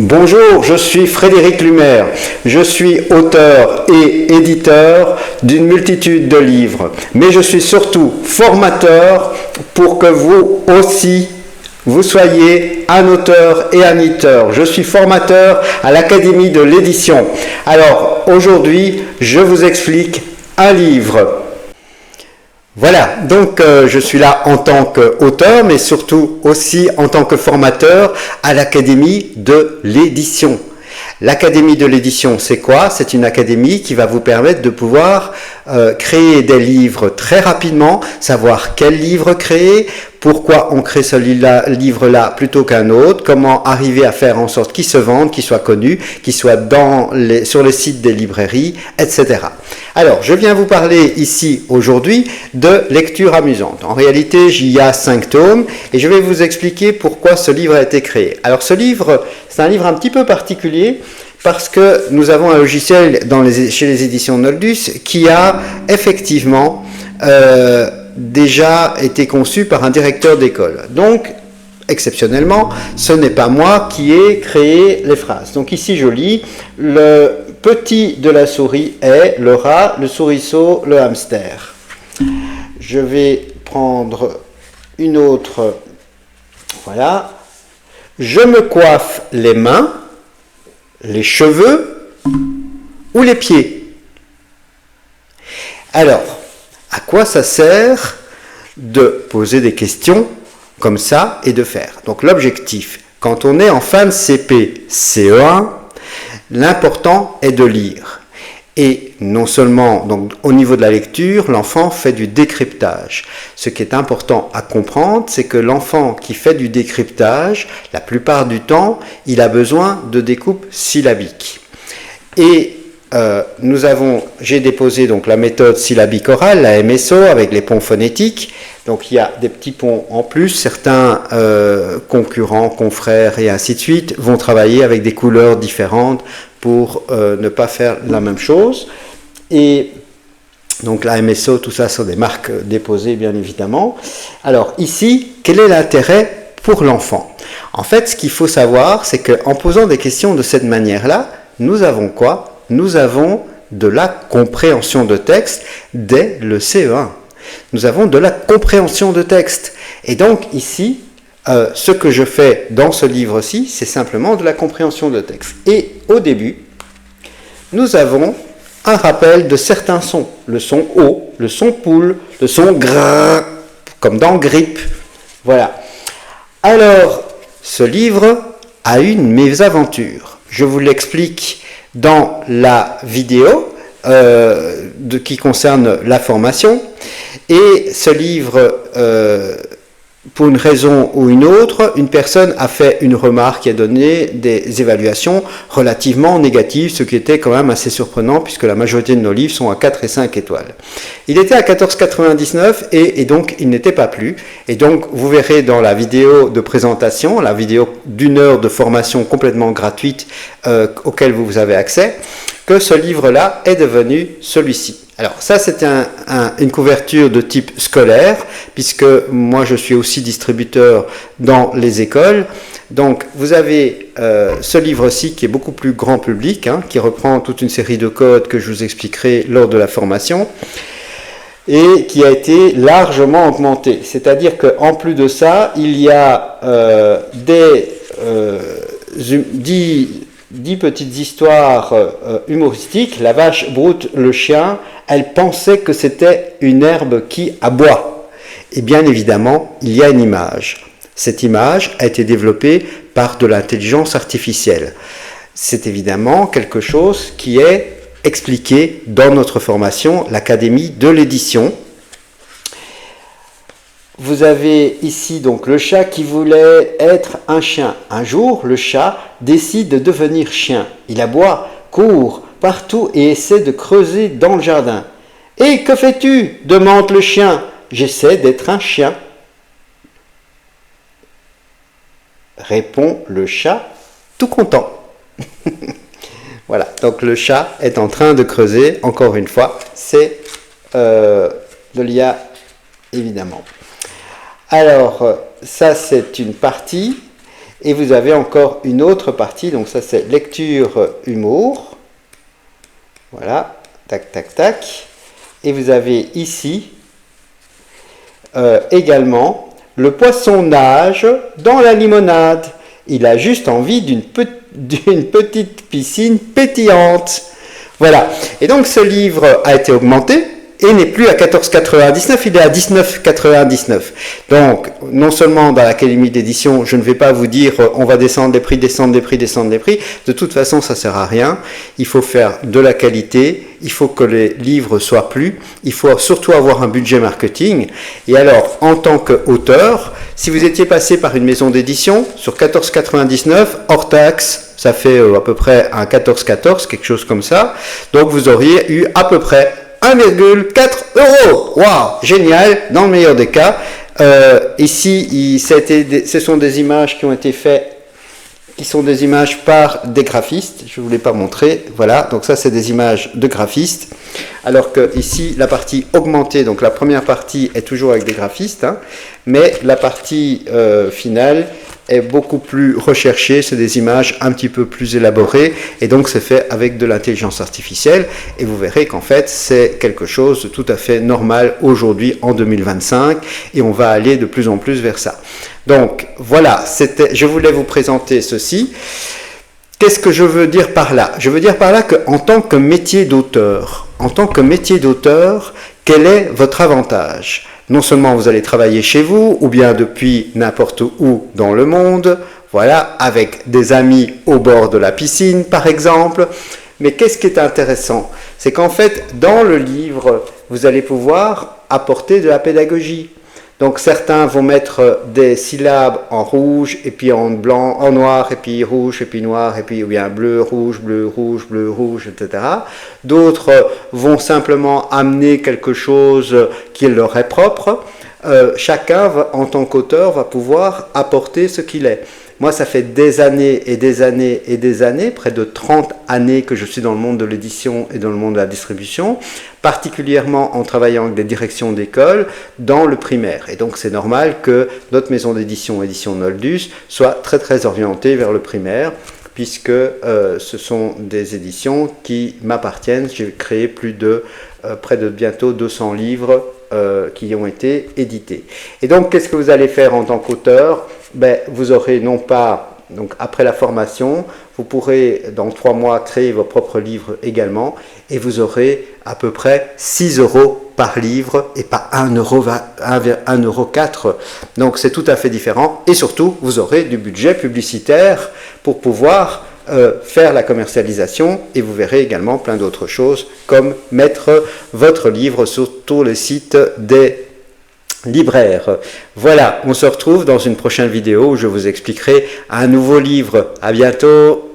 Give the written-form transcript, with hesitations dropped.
Bonjour, je suis Frédéric Lumer. Je suis auteur et éditeur d'une multitude de livres, mais je suis surtout formateur pour que vous aussi, vous soyez un auteur et un éditeur. Je suis formateur à l'Académie de l'édition. Alors, aujourd'hui, je vous explique un livre. Voilà, donc je suis là en tant qu'auteur, mais surtout aussi en tant que formateur à l'Académie de l'édition. L'Académie de l'édition, c'est quoi? C'est une académie qui va vous permettre de pouvoir créer des livres très rapidement, savoir quel livre créer, pourquoi on crée ce livre-là plutôt qu'un autre, comment arriver à faire en sorte qu'il se vende, qu'il soit connu, qu'il soit sur les sites des librairies, etc. Alors, je viens vous parler ici aujourd'hui de lecture amusante. En réalité, il y a 5 tomes et je vais vous expliquer pourquoi ce livre a été créé. Alors, ce livre, c'est un livre un petit peu particulier parce que nous avons un logiciel chez les éditions Noldus qui a effectivement déjà été conçu par un directeur d'école. Donc, exceptionnellement, ce n'est pas moi qui ai créé les phrases. Donc ici, je lis, le petit de la souris est le rat, le souriceau, le hamster. Je vais prendre une autre. Voilà. Je me coiffe les mains, les cheveux ou les pieds. Alors, à quoi ça sert de poser des questions comme ça et de faire? Donc l'objectif, quand on est en fin de CP, CE1, l'important est de lire. Et non seulement, donc, au niveau de la lecture, l'enfant fait du décryptage. Ce qui est important à comprendre, c'est que l'enfant qui fait du décryptage, la plupart du temps, il a besoin de découpe syllabique. Et j'ai déposé donc la méthode syllabique orale, la MSO, avec les ponts phonétiques. Donc il y a des petits ponts en plus. Certains concurrents, confrères et ainsi de suite vont travailler avec des couleurs différentes pour ne pas faire la même chose. Et donc la MSO, tout ça sont des marques déposées bien évidemment. Alors ici, quel est l'intérêt pour l'enfant? En fait, ce qu'il faut savoir, c'est qu'en posant des questions de cette manière-là, nous avons quoi? Nous avons de la compréhension de texte dès le CE1. Nous avons de la compréhension de texte. Et donc ici, ce que je fais dans ce livre-ci, c'est simplement de la compréhension de texte. Et au début, nous avons un rappel de certains sons. Le son O, le son poule, le son gr, comme dans grippe. Voilà. Alors, ce livre a une mésaventure. Je vous l'explique dans la vidéo qui concerne la formation. Et ce livre, pour une raison ou une autre, une personne a fait une remarque et a donné des évaluations relativement négatives, ce qui était quand même assez surprenant puisque la majorité de nos livres sont à 4 et 5 étoiles. Il était à 14,99 et donc il n'était pas plu. Et donc vous verrez dans la vidéo de présentation, la vidéo d'1 heure de formation complètement gratuite auquel vous avez accès, que ce livre-là est devenu celui-ci. Alors ça c'est une couverture de type scolaire, puisque moi je suis aussi distributeur dans les écoles. Donc vous avez ce livre-ci qui est beaucoup plus grand public, qui reprend toute une série de codes que je vous expliquerai lors de la formation, et qui a été largement augmenté. C'est-à-dire qu'en plus de ça, il y a 10 petites histoires humoristiques. La vache broute le chien, elle pensait que c'était une herbe qui aboie. Et bien évidemment, il y a une image. Cette image a été développée par de l'intelligence artificielle. C'est évidemment quelque chose qui est expliqué dans notre formation, l'Académie de l'édition. Vous avez ici donc le chat qui voulait être un chien. Un jour, le chat décide de devenir chien. Il aboie, court partout et essaie de creuser dans le jardin. « Et que fais-tu » demande le chien. « J'essaie d'être un chien. » Répond le chat, tout content. Voilà, donc le chat est en train de creuser, encore une fois, c'est de l'IA évidemment. Alors, ça c'est une partie. Et vous avez encore une autre partie, donc ça c'est lecture humour. Voilà, tac, tac, tac. Et vous avez ici également le poisson nage dans la limonade. Il a juste envie d'une petite piscine pétillante. Voilà. Et donc ce livre a été augmenté et n'est plus à 14,99, il est à 19,99. Donc, non seulement dans l'Académie d'édition, je ne vais pas vous dire on va descendre les prix, descendre les prix, descendre les prix. De toute façon, ça ne sert à rien. Il faut faire de la qualité, il faut que les livres soient lus, il faut surtout avoir un budget marketing. Et alors, en tant qu'auteur, si vous étiez passé par une maison d'édition, sur 14,99, hors taxe, ça fait à peu près un 14,14, quelque chose comme ça. Donc, vous auriez eu à peu près 1,4 €. Waouh, génial, dans le meilleur des cas. Ici, ce sont des images qui ont été faites, qui sont des images par des graphistes. Je ne vous l'ai pas montré. Voilà, donc ça, c'est des images de graphistes. Alors que ici, la partie augmentée, donc la première partie est toujours avec des graphistes, hein, mais la partie finale est beaucoup plus recherchée, c'est des images un petit peu plus élaborées, et donc c'est fait avec de l'intelligence artificielle, et vous verrez qu'en fait c'est quelque chose de tout à fait normal aujourd'hui en 2025, et on va aller de plus en plus vers ça. Donc voilà, je voulais vous présenter ceci. Qu'est-ce que je veux dire par là? Je veux dire par là qu'en tant que métier d'auteur, quel est votre avantage? Non seulement vous allez travailler chez vous, ou bien depuis n'importe où dans le monde, voilà, avec des amis au bord de la piscine par exemple. Mais qu'est-ce qui est intéressant? C'est qu'en fait, dans le livre, vous allez pouvoir apporter de la pédagogie. Donc certains vont mettre des syllabes en rouge, et puis en blanc, en noir, et puis rouge, et puis noir, et puis ou bien bleu, rouge, bleu, rouge, bleu, rouge, etc. D'autres vont simplement amener quelque chose qui leur est propre. Chacun, en tant qu'auteur, va pouvoir apporter ce qu'il est. Moi, ça fait des années et des années et des années, près de 30 années que je suis dans le monde de l'édition et dans le monde de la distribution, particulièrement en travaillant avec des directions d'école dans le primaire. Et donc, c'est normal que notre maison d'édition, Édition Noldus, soit très très orientée vers le primaire, puisque ce sont des éditions qui m'appartiennent. J'ai créé près de bientôt 200 livres qui ont été édités. Et donc, qu'est-ce que vous allez faire en tant qu'auteur? Vous aurez non pas, donc après la formation, vous pourrez dans 3 mois créer vos propres livres également, et vous aurez à peu près 6 € par livre et pas 1,04 €. Donc c'est tout à fait différent, et surtout vous aurez du budget publicitaire pour pouvoir faire la commercialisation, et vous verrez également plein d'autres choses comme mettre votre livre sur tous les sites des libraires. Voilà, on se retrouve dans une prochaine vidéo où je vous expliquerai un nouveau livre. À bientôt.